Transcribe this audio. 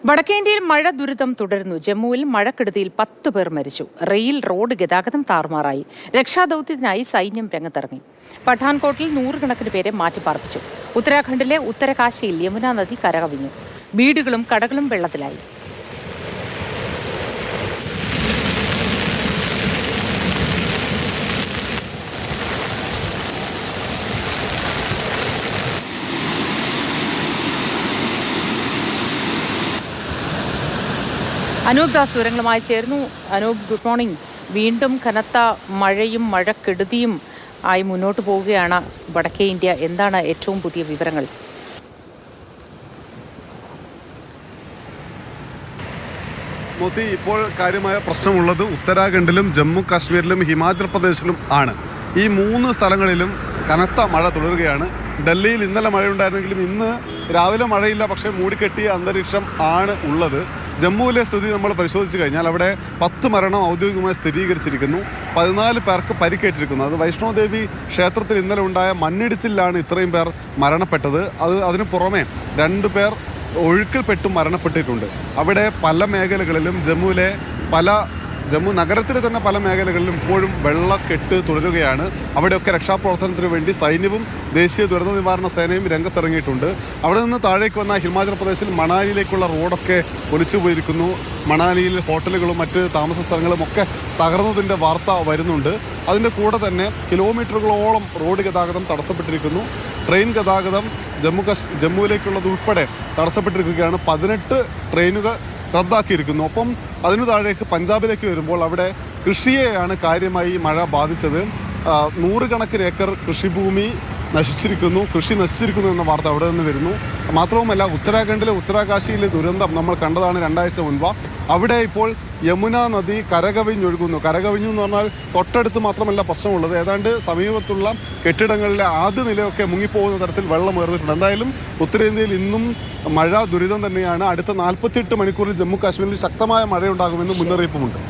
വടക്കേ ഇന്ത്യയിൽ മഴ ദുരിതം തുടരുന്നു. ജമ്മുവിൽ മഴക്കെടുതിയിൽ 10 പേർ മരിച്ചു. റോഡ് ഗതാഗതം താറുമാറായി. രക്ഷാദൌത്യത്തിനായി സൈന്യം രംഗത്തിറങ്ങി. പഠാൻകോട്ടിൽ 100 കണക്കിന് പേരെ മാറ്റിപ്പാർപ്പിച്ചു. ഉത്തരാഖണ്ഡിലെ ഉത്തരകാശിയിൽ യമുന നദി കരകവിഞ്ഞു. വീടുകളും കടകളും വെള്ളത്തിലായി. അനൂപ് ദാസ് വിവരങ്ങളുമായി ചേർന്നു. Anoop, good morning. വീണ്ടും കനത്ത മഴയും മഴക്കെടുതിയും ആയി മുന്നോട്ട് പോവുകയാണ് വടക്കേ ഇന്ത്യ. എന്താണ് ഏറ്റവും പുതിയ വിവരങ്ങൾ? മോദി, ഇപ്പോൾ കാര്യമായ പ്രശ്നമുള്ളത് ഉത്തരാഖണ്ഡിലും ജമ്മു കാശ്മീരിലും ഹിമാചൽ പ്രദേശിലും ആണ്. ഈ 3 സ്ഥലങ്ങളിലും കനത്ത മഴ തുടരുകയാണ്. ഡൽഹിയിൽ ഇന്നലെ മഴയുണ്ടായിരുന്നെങ്കിലും ഇന്ന് രാവിലെ മഴയില്ല, പക്ഷേ മൂടിക്കെട്ടിയ അന്തരീക്ഷം ആണ് ഉള്ളത്. ജമ്മുവിലെ സ്ഥിതി നമ്മൾ പരിശോധിച്ച് കഴിഞ്ഞാൽ അവിടെ 10 മരണം ഔദ്യോഗികമായി സ്ഥിരീകരിച്ചിരിക്കുന്നു. 14 പേർക്ക് പരിക്കേറ്റിരിക്കുന്നു. അത് വൈഷ്ണോദേവി ക്ഷേത്രത്തിൽ ഇന്നലെ ഉണ്ടായ മണ്ണിടിച്ചിലാണ് ഇത്രയും പേർ മരണപ്പെട്ടത്. അതിനു പുറമെ 2 പേർ ഒഴുക്കിൽപ്പെട്ടും മരണപ്പെട്ടിട്ടുണ്ട്. അവിടെ പല മേഖലകളിലും ജമ്മു നഗരത്തിലെ തന്നെ പല മേഖലകളിലും ഇപ്പോഴും വെള്ളക്കെട്ട് തുടരുകയാണ്. അവിടെയൊക്കെ രക്ഷാപ്രവർത്തനത്തിന് വേണ്ടി സൈന്യവും ദേശീയ ദുരന്ത നിവാരണ സേനയും രംഗത്തിറങ്ങിയിട്ടുണ്ട്. അവിടെ നിന്ന് താഴേക്ക് വന്ന ഹിമാചൽ പ്രദേശിൽ മണാലിയിലേക്കുള്ള റോഡൊക്കെ ഒലിച്ചു പോയിരിക്കുന്നു. മണാലിയിൽ ഹോട്ടലുകളും മറ്റ് താമസ സ്ഥലങ്ങളും ഒക്കെ തകർന്നതിൻ്റെ വാർത്ത വരുന്നുണ്ട്. അതിൻ്റെ കൂടെ തന്നെ കിലോമീറ്ററുകളോളം റോഡ് ഗതാഗതം തടസ്സപ്പെട്ടിരിക്കുന്നു. ട്രെയിൻ ഗതാഗതം ജമ്മുവിലേക്കുള്ളത് ഉൾപ്പെടെ തടസ്സപ്പെട്ടിരിക്കുകയാണ്. 18 ട്രെയിനുകൾ റദ്ദാക്കിയിരിക്കുന്നു. ഒപ്പം അതിനു താഴേക്ക് പഞ്ചാബിലേക്ക് വരുമ്പോൾ അവിടെ കൃഷിയെയാണ് കാര്യമായി മഴ ബാധിച്ചത്. 100 കണക്കിന് ഏക്കർ കൃഷിഭൂമി കൃഷി നശിച്ചിരിക്കുന്നു എന്ന വാർത്ത അവിടെ നിന്ന് വരുന്നു. മാത്രവുമല്ല, ഉത്തരാഖണ്ഡിലെ ഉത്തരാകാശിയിലെ ദുരന്തം നമ്മൾ കണ്ടതാണ് 2 ആഴ്ച മുൻപ്. അവിടെ ഇപ്പോൾ യമുന നദി കരകവിഞ്ഞൊഴുകുന്നു എന്ന് പറഞ്ഞാൽ തൊട്ടടുത്ത് മാത്രമല്ല പ്രശ്നമുള്ളത്, ഏതാണ്ട് സമീപത്തുള്ള കെട്ടിടങ്ങളിലെ ആദ്യ നിലയൊക്കെ മുങ്ങിപ്പോകുന്ന തരത്തിൽ വെള്ളം ഉയർന്നിട്ടുണ്ട്. എന്തായാലും ഉത്തരേന്ത്യയിൽ ഇന്നും മഴ ദുരിതം തന്നെയാണ്. അടുത്ത 48 മണിക്കൂറിൽ ജമ്മു കാശ്മീരിൽ ശക്തമായ മഴയുണ്ടാകുമെന്ന് മുന്നറിയിപ്പുമുണ്ട്.